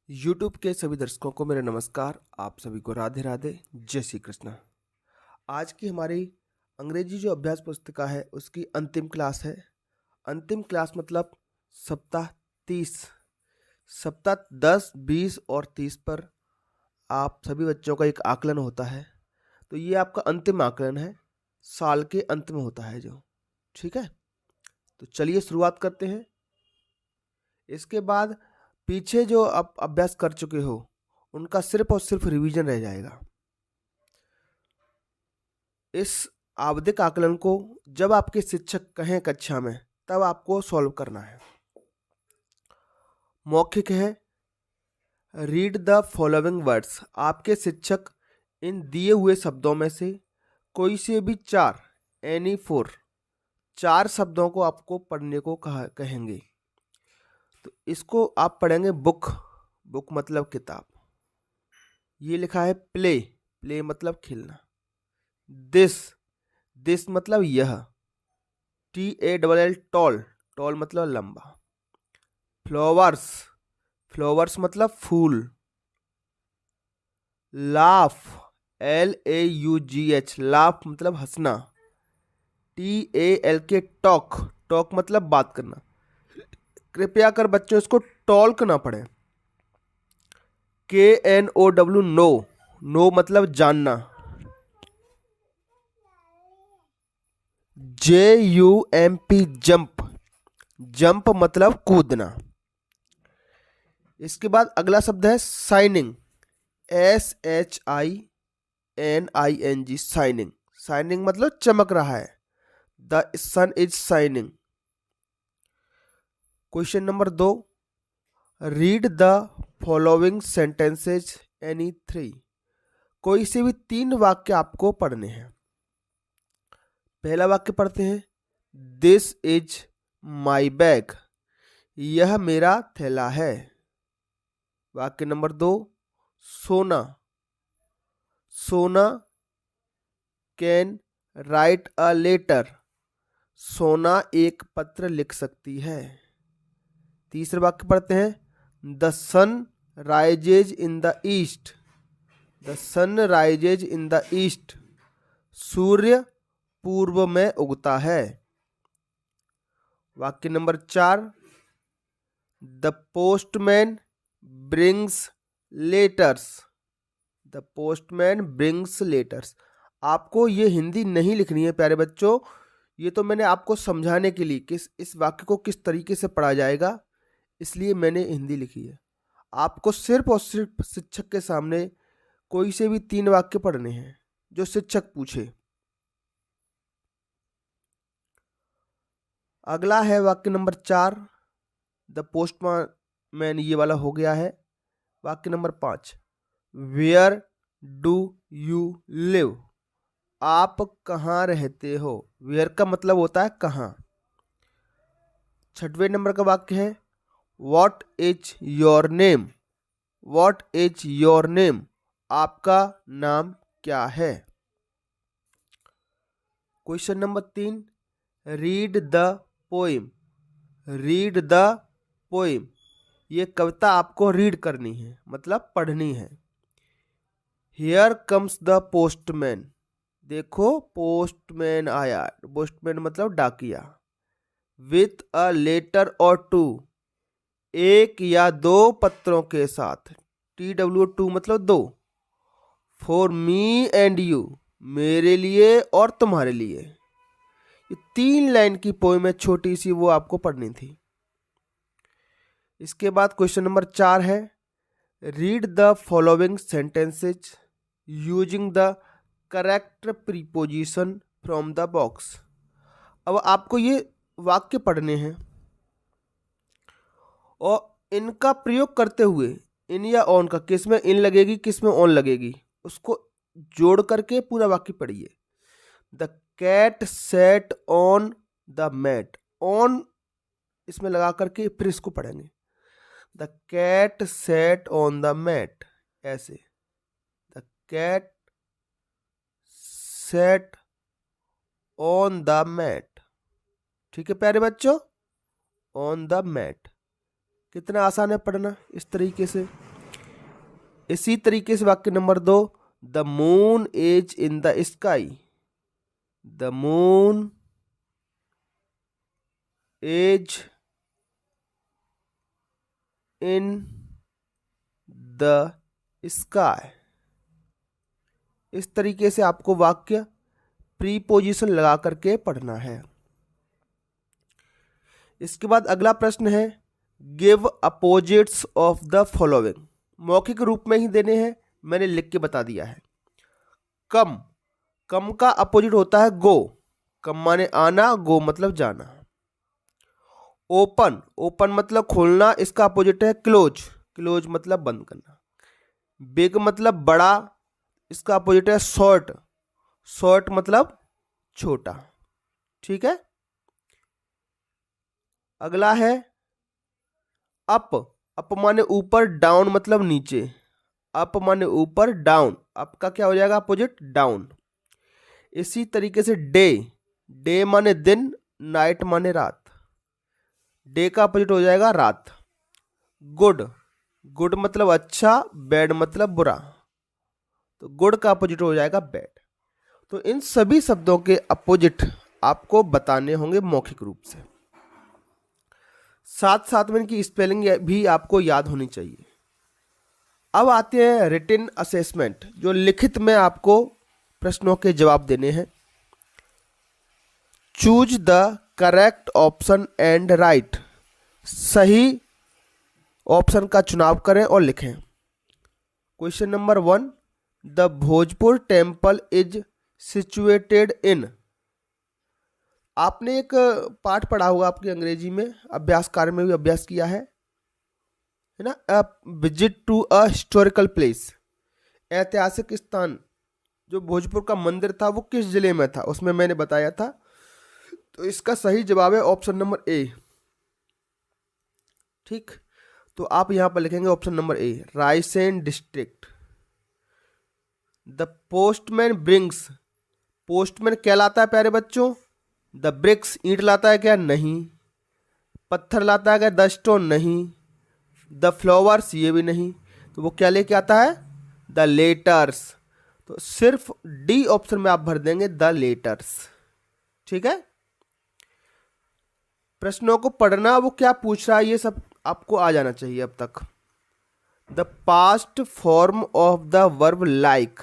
YouTube के सभी दर्शकों को मेरा नमस्कार। आप सभी को राधे राधे, जय श्री कृष्ण। आज की हमारी अंग्रेजी जो अभ्यास पुस्तिका है उसकी अंतिम क्लास है। अंतिम क्लास मतलब सप्ताह 30, सप्ताह 10, 20 और 30 पर आप सभी बच्चों का एक आकलन होता है। तो ये आपका अंतिम आकलन है, साल के अंत में होता है जो, ठीक है। तो चलिए शुरुआत करते हैं। इसके बाद पीछे जो आप अभ्यास कर चुके हो उनका सिर्फ और सिर्फ रिवीजन रह जाएगा। इस आवधिक आकलन को जब आपके शिक्षक कहें कक्षा में तब आपको सॉल्व करना है। मौखिक है, रीड द फॉलोइंग वर्ड्स। आपके शिक्षक इन दिए हुए शब्दों में से कोई से भी एनी 4 शब्दों को आपको पढ़ने को कहेंगे। तो इसको आप पढ़ेंगे बुक, बुक मतलब किताब। ये लिखा है प्ले, प्ले मतलब खेलना। दिस मतलब यह। TALL टॉल, टॉल मतलब लंबा। फ्लावर्स, फ्लावर्स मतलब फूल। लाफ, LAUGH, लाफ मतलब हंसना। TALK टॉक, टॉक मतलब बात करना। कृपया कर बच्चों इसको टॉल्क ना पढ़ें। KNOW नो, नो मतलब जानना। JUMP जंप, जंप मतलब कूदना। इसके बाद अगला शब्द है शाइनिंग, SHINING, शाइनिंग। शाइनिंग मतलब चमक रहा है। The sun is shining. Question number 2, read the following sentences any 3। कोई से भी 3 वाक्य आपको पढ़ने हैं। पहला वाक्य पढ़ते हैं, दिस इज माई बैग, यह मेरा थैला है। वाक्य नंबर 2, सोना, सोना कैन राइट अ लेटर, सोना एक पत्र लिख सकती है। तीसरा वाक्य पढ़ते हैं, the sun rises in the east, the sun rises in the east, सूर्य पूर्व में उगता है। वाक्य number 4, the postman brings letters, the postman brings letters. आपको ये हिंदी नहीं लिखनी है प्यारे बच्चों, ये तो मैंने आपको समझाने के लिए कि इस वाक्य को किस तरीके से पढ़ा जाएगा इसलिए मैंने हिंदी लिखी है। आपको सिर्फ और सिर्फ शिक्षक के सामने कोई से भी 3 वाक्य पढ़ने हैं जो शिक्षक पूछे। अगला है वाक्य नंबर 4, द पोस्टमैन, ये वाला हो गया है। वाक्य नंबर 5, वेयर डू यू लिव, आप कहाँ रहते हो। वेयर का मतलब होता है कहाँ। 6वें नंबर का वाक्य है, what is your name, what is your name, आपका नाम क्या है। Question number 3, read the poem, read the poem, ये कविता आपको रीड करनी है मतलब पढ़नी है। हियर कम्स द पोस्टमैन, देखो पोस्टमैन आया, पोस्टमैन मतलब डाकिया। विथ अ लेटर और 2, एक या 2 पत्रों के साथ। TW2 मतलब 2। फॉर मी एंड यू, मेरे लिए और तुम्हारे लिए। ये 3 लाइन की पोएम है छोटी सी, वो आपको पढ़नी थी। इसके बाद क्वेश्चन नंबर 4 है, read the following sentences using the correct preposition from the box. अब आपको ये वाक्य पढ़ने हैं और इनका प्रयोग करते हुए इन या ऑन का, किस में इन लगेगी किस में ऑन लगेगी, उसको जोड़ करके पूरा वाक्य पढ़िए। The cat sat on the mat, on इसमें लगा करके फिर इसको पढ़ेंगे। The cat sat on the mat, ऐसे। The cat sat on the mat, ठीक है प्यारे बच्चों, ऑन द मैट। कितना आसान है पढ़ना इस तरीके से। इसी तरीके से वाक्य number 2, the moon is in the sky, the moon is in the sky. इस तरीके से आपको वाक्य प्रीपोजिशन लगा करके पढ़ना है। इसके बाद अगला प्रश्न है, give opposites of the following. मौखिक रूप में ही देने हैं, मैंने लिख के बता दिया है। कम, कम का अपोजिट होता है गो, कम माने आना, गो मतलब जाना। ओपन, ओपन मतलब खोलना, इसका अपोजिट है क्लोज, क्लोज मतलब बंद करना। बिग मतलब बड़ा, इसका अपोजिट है शॉर्ट, शॉर्ट मतलब छोटा। ठीक है। अगला है अप, अप माने ऊपर, डाउन मतलब नीचे, अप माने ऊपर, डाउन, अप का क्या हो जाएगा अपोजिट, डाउन। इसी तरीके से डे, डे माने दिन, नाइट माने रात, डे का अपोजिट हो जाएगा रात। गुड, गुड मतलब अच्छा, बैड मतलब बुरा, तो गुड का अपोजिट हो जाएगा बैड। तो इन सभी शब्दों के अपोजिट आपको बताने होंगे मौखिक रूप से, साथ साथ में इनकी स्पेलिंग भी आपको याद होनी चाहिए। अब आते हैं रिटन असेसमेंट, जो लिखित में आपको प्रश्नों के जवाब देने हैं। Choose the correct option and right, सही ऑप्शन का चुनाव करें और लिखें। Question number 1, the Bhojpur temple is situated in. आपने एक पाठ पढ़ा होगा आपकी अंग्रेजी में, अभ्यास कार्य में भी अभ्यास किया है ना, a visit to a historical place. ऐतिहासिक स्थान जो भोजपुर का मंदिर था वो किस जिले में था, उसमें मैंने बताया था। तो इसका सही जवाब है ऑप्शन नंबर ए। ठीक, तो आप यहां पर लिखेंगे option number A, Raisen district. The postman brings, postman क्या लाता है प्यारे बच्चों, द ब्रिक्स, ईंट लाता है क्या, नहीं। पत्थर लाता है क्या, द स्टोन, नहीं। द फ्लावर्स, ये भी नहीं। तो वो क्या लेके आता है, द लेटर्स। तो सिर्फ डी ऑप्शन में आप भर देंगे द लेटर्स। ठीक है। प्रश्नों को पढ़ना, वो क्या पूछ रहा है ये सब आपको आ जाना चाहिए अब तक। The past form of the verb like,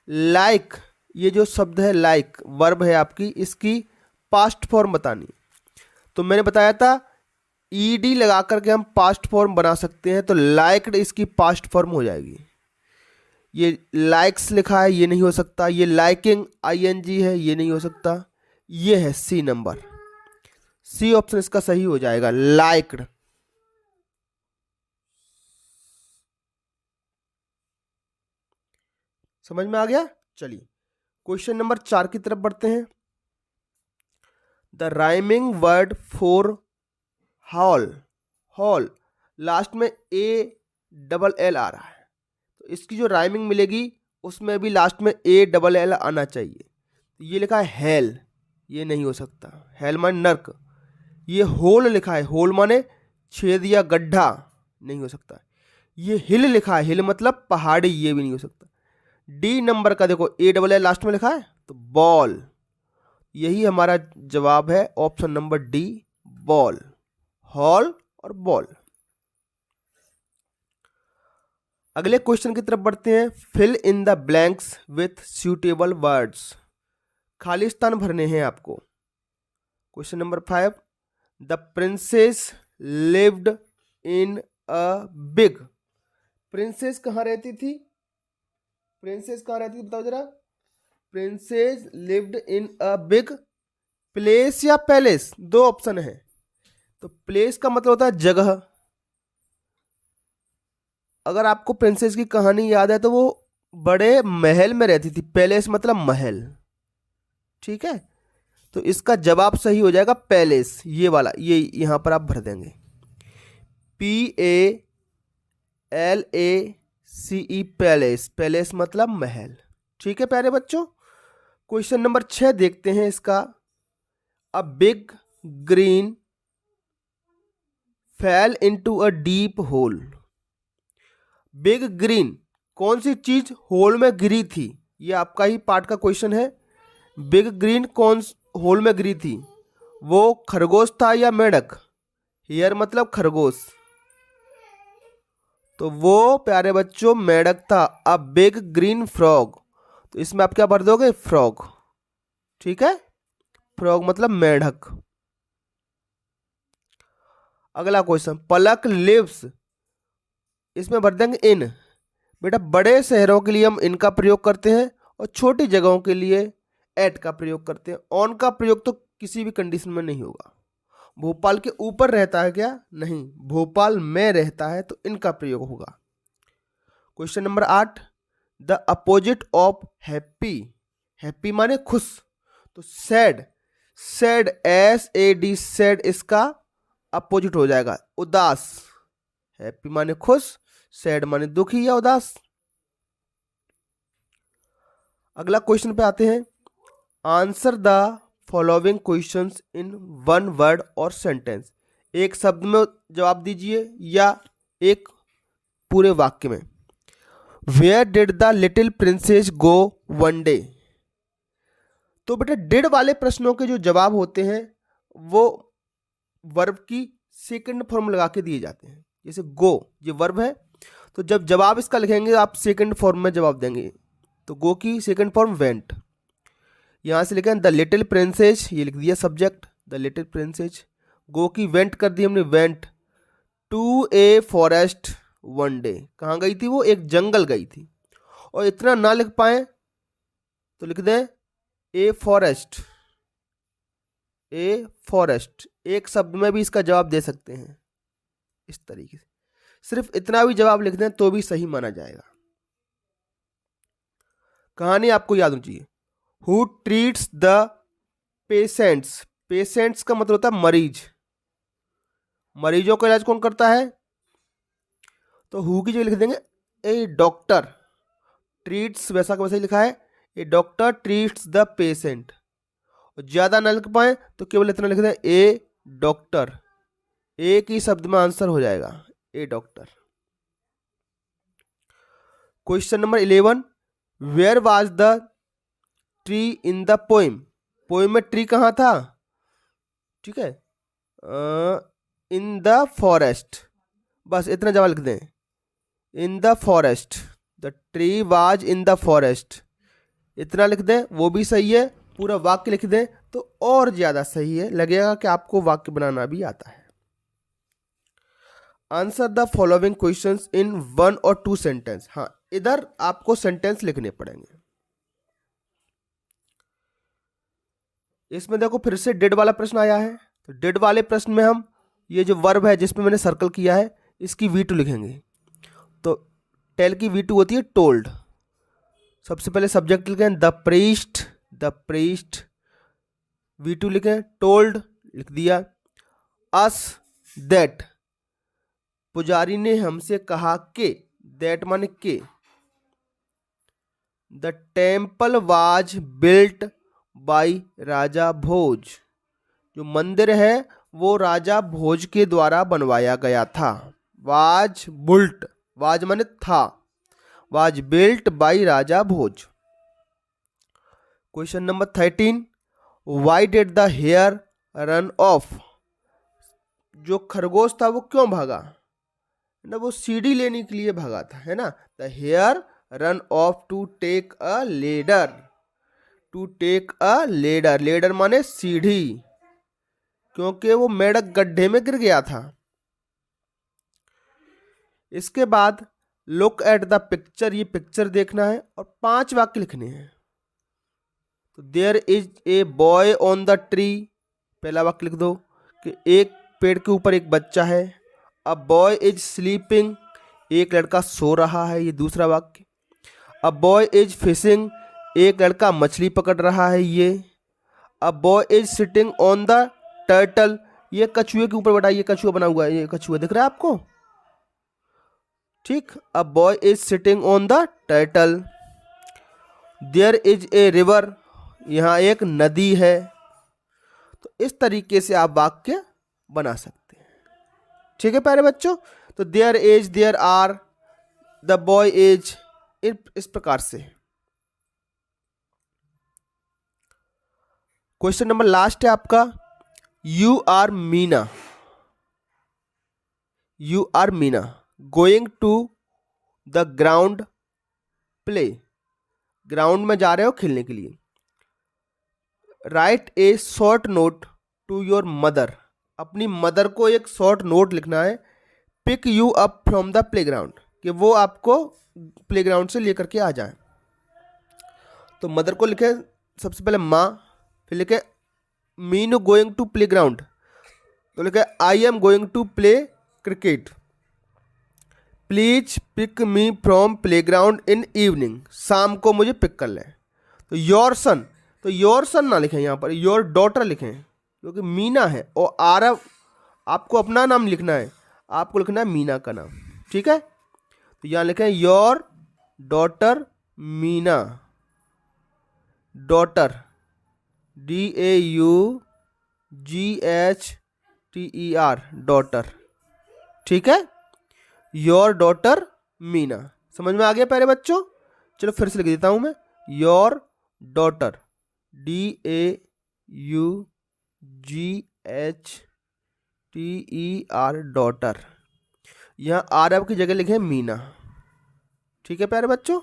like ये जो शब्द है लाइक वर्ब है आपकी, इसकी पास्ट फॉर्म बतानी। तो मैंने बताया था ईडी लगा करके हम पास्ट फॉर्म बना सकते हैं, तो लाइक्ड इसकी पास्ट फॉर्म हो जाएगी। ये लाइक्स लिखा है, ये नहीं हो सकता। ये लाइकिंग आईएनजी है, ये नहीं हो सकता। ये है सी नंबर, सी ऑप्शन इसका सही हो जाएगा, लाइक्ड। समझ में आ गया। चलिए क्वेश्चन नंबर 4 की तरफ बढ़ते हैं। The rhyming word for hall, hall last में ए डबल एल आ रहा है, तो इसकी जो राइमिंग मिलेगी उसमें भी लास्ट में ए डबल एल आना चाहिए। तो ये लिखा है हेल, ये नहीं हो सकता, हेल माने नर्क। ये होल लिखा है, होल माने छेद या गड्ढा, नहीं हो सकता। ये हिल लिखा है, हिल मतलब पहाड़ी, ये भी नहीं हो सकता। डी नंबर का देखो ए डबल एल लास्ट में लिखा है, तो बॉल, यही हमारा जवाब है option number D, ball, hall और बॉल। अगले क्वेश्चन की तरफ बढ़ते हैं। Fill in the blanks with suitable words, खाली स्थान भरने हैं आपको। Question number 5, the princess lived in a big, princess कहाँ रहती थी, प्रिंसेस कहाँ रहती थी बताओ जरा। Princess lived in a big place या पैलेस, दो ऑप्शन है। तो प्लेस का मतलब होता है जगह, अगर आपको प्रिंसेस की कहानी याद है तो वो बड़े महल में रहती थी, पैलेस मतलब महल। ठीक है, तो इसका जवाब सही हो जाएगा पैलेस, ये वाला, ये यहां पर आप भर देंगे PALACE, पैलेस, पैलेस मतलब महल। ठीक है प्यारे बच्चों। क्वेश्चन नंबर 6 देखते हैं इसका। A big green fell into a deep hole, big green कौन सी चीज होल में गिरी थी, ये आपका ही पार्ट का क्वेश्चन है। बिग ग्रीन कौन होल में गिरी थी, वो खरगोश था या मेंढक। हियर मतलब खरगोश, तो वो प्यारे बच्चों मेंढक था। अ बिग ग्रीन फ्रॉग, तो इसमें आप क्या भर दोगे, फ्रॉग। ठीक है, फ्रॉग मतलब मेंढक। अगला क्वेश्चन, पलक लिव्स, इसमें भर देंगे इन। बेटा बड़े शहरों के लिए हम इनका प्रयोग करते हैं और छोटी जगहों के लिए एट का प्रयोग करते हैं। ऑन का प्रयोग तो किसी भी कंडीशन में नहीं होगा। भोपाल के ऊपर रहता है क्या, नहीं, भोपाल में रहता है, तो इनका प्रयोग होगा। Question number 8, the opposite of happy, happy माने खुश, तो सैड, सैड SAD सैड इसका अपोजिट हो जाएगा उदास। हैप्पी माने खुश, सैड माने दुखी या उदास। अगला क्वेश्चन पे आते हैं, answer the following questions in one word और सेंटेंस, एक शब्द में जवाब दीजिए या एक पूरे वाक्य में। Where did the little princess go one day, तो बेटा डिड वाले प्रश्नों के जो जवाब होते हैं वो वर्ब की सेकंड फॉर्म लगा के दिए जाते हैं। जैसे गो ये वर्ब है, तो जब जवाब इसका लिखेंगे आप सेकंड फॉर्म में जवाब देंगे, तो गो की सेकंड फॉर्म वेंट। यहां से लिखें द लिटिल प्रिंसेस, ये लिख दिया subject the little princess, go की वेंट कर दी हमने, went to a forest one day, कहाँ गई थी वो, एक जंगल गई थी। और इतना ना लिख पाए तो लिख दें ए फॉरेस्ट, ए फॉरेस्ट, एक शब्द में भी इसका जवाब दे सकते हैं इस तरीके से। सिर्फ इतना भी जवाब लिख दें तो भी सही माना जाएगा। कहानी आपको याद होनी चाहिए। Who treats the patients, patients का मतलब होता है मरीज, मरीजों का इलाज कौन करता है, तो हु की जगह लिख देंगे ए डॉक्टर, ट्रीट्स वैसा का वैसा ही लिखा है, ए डॉक्टर ट्रीट्स द पेशेंट। और ज्यादा ना लिख पाए तो केवल इतना लिख दें ए डॉक्टर, एक ही शब्द में आंसर हो जाएगा A doctor. Question number 11, where was the tree in the poem, poem में ट्री कहाँ था, ठीक है, इन द फॉरेस्ट, बस इतना जवाब लिख दें, in the forest, the tree was in the forest, इतना लिख दें, वो भी सही है। पूरा वाक्य लिख दें तो और ज्यादा सही है, लगेगा कि आपको वाक्य बनाना भी आता है। Answer the following questions in one और टू सेंटेंस, हाँ इधर आपको सेंटेंस लिखने पड़ेंगे। इसमें देखो फिर से डिड वाला प्रश्न आया है, तो डिड वाले प्रश्न में हम ये जो वर्ब है जिसमें मैंने सर्कल किया है इसकी V2 लिखेंगे। तो टेल की V2 होती है टोल्ड। सबसे पहले सब्जेक्ट लिखें the priest, the priest, V2 लिखें, टोल्ड लिख दिया, अस दैट, पुजारी ने हमसे कहा कि, दैट माने के, the temple was built by Raja Bhoj, जो मंदिर है वो राजा भोज के द्वारा बनवाया गया था। वाज बुल्ट, वाज माने था, was built by Raja Bhoj. Question number 13, why did the hare run off, जो खरगोश था वो क्यों भागा ना, वो सीढ़ी लेने के लिए भागा था, है ना। The hare run off to take a ladder, to take a ladder, ladder माने सीढ़ी, क्योंकि वो मेंढक गड्ढे में गिर गया था। इसके बाद लुक एट द पिक्चर, ये पिक्चर देखना है और 5 वाक्य लिखने हैं। तो there is a boy on the tree, पहला वाक्य लिख दो कि एक पेड़ के ऊपर एक बच्चा है। अ बॉय इज स्लीपिंग, एक लड़का सो रहा है, ये दूसरा वाक्य। अ बॉय इज फिशिंग, एक लड़का मछली पकड़ रहा है, ये। अ boy is sitting on the turtle, ये कछुए के ऊपर बैठा, ये कछुआ बना हुआ है, ये कछुआ दिख रहा है आपको, ठीक। A boy is sitting on the turtle. There is a river, यहाँ एक नदी है। तो इस तरीके से आप वाक्य बना सकते हैं, ठीक है प्यारे बच्चों। तो there is, there are, the boy is, इस प्रकार से। क्वेश्चन नंबर लास्ट है आपका, you are Meena going to the ground play, ground में जा रहे हो खेलने के लिए। Write a short note to your mother, अपनी मदर को एक शॉर्ट नोट लिखना है। Pick you up from the playground, कि वो आपको प्लेग्राउंड से लेकर के आ जाए। तो मदर को लिखे सबसे पहले माँ, फिर लिखे Meenu going to play ground, तो लिखे I am going to play cricket. Please pick me from play ground in evening, शाम को मुझे पिक कर लें। तो योर सन, तो योर सन ना लिखें यहाँ पर, योर डॉटर लिखें, क्योंकि मीना है और आरव आपको अपना नाम लिखना है, आपको लिखना है मीना का नाम, ठीक है। तो यहाँ लिखें your daughter Meena, daughter DAUGHTER, daughter, ठीक है। योर डॉटर मीना, समझ में आ गया प्यारे बच्चों। चलो फिर से लिख देता हूं मैं, योर डॉटर DAUGHTER, डॉटर। यहाँ आरव की जगह लिखे मीना, ठीक है प्यारे बच्चों।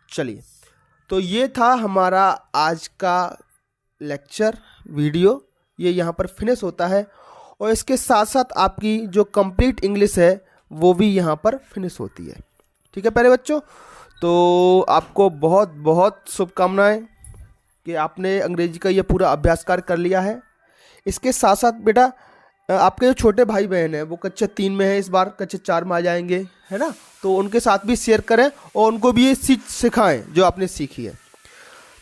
चलिए, तो ये था हमारा आज का लेक्चर वीडियो, ये यहाँ पर फिनिश होता है और इसके साथ साथ आपकी जो कंप्लीट इंग्लिश है वो भी यहाँ पर फिनिश होती है, ठीक है प्यारे बच्चों। तो आपको बहुत बहुत शुभकामनाएं कि आपने अंग्रेजी का ये पूरा अभ्यास कार्य कर लिया है। इसके साथ साथ बेटा आपके जो छोटे भाई बहन हैं वो कक्षा 3 में है, इस बार कक्षा 4 में आ जाएंगे, है ना। तो उनके साथ भी शेयर करें और उनको भी ये सिखाएं जो आपने सीखी है।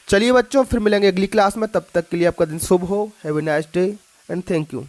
चलिए बच्चों, फिर मिलेंगे अगली क्लास में, तब तक के लिए आपका दिन शुभ हो। Have a nice day and thank you.